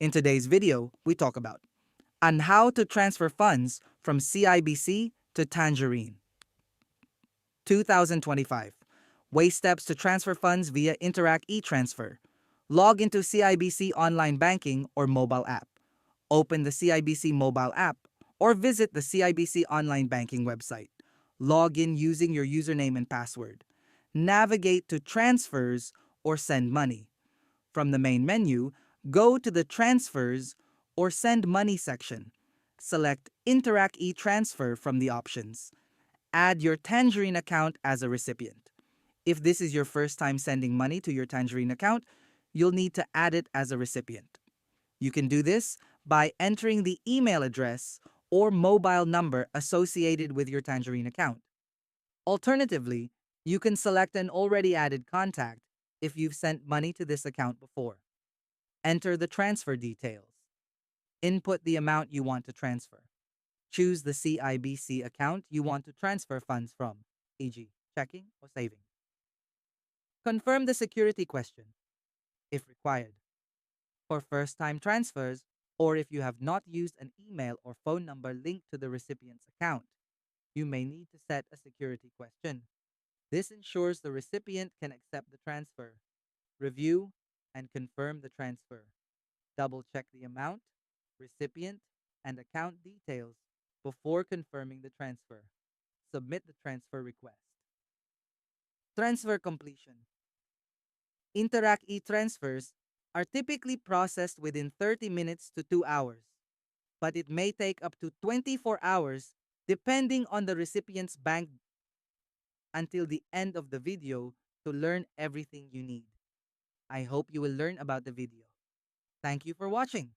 In today's video, we talk about on how to transfer funds from CIBC to Tangerine. 2025. Way steps to transfer funds via Interac e-transfer. Log into CIBC Online Banking or Mobile App. Open the CIBC Mobile App or visit the CIBC Online Banking website. Log in using your username and password. Navigate to Transfers or Send Money. From the main menu, go to the Transfers or Send Money section. Select Interac e-transfer from the options. Add your Tangerine account as a recipient. If this is your first time sending money to your Tangerine account, you'll need to add it as a recipient. You can do this by entering the email address or mobile number associated with your Tangerine account. Alternatively, you can select an already added contact if you've sent money to this account before. Enter the transfer details. Input the amount you want to transfer. Choose the CIBC account you want to transfer funds from, e.g., checking or savings. Confirm the security question, if required. For first-time transfers, or if you have not used an email or phone number linked to the recipient's account, you may need to set a security question. This ensures the recipient can accept the transfer, review, and confirm the transfer. Double-check the amount, recipient, and account details before confirming the transfer. Submit the transfer request. Transfer completion. Interac e-transfers are typically processed within 30 minutes to 2 hours, but it may take up to 24 hours depending on the recipient's bank. Until the end of the video to learn everything you need. I hope you will learn about the video. Thank you for watching.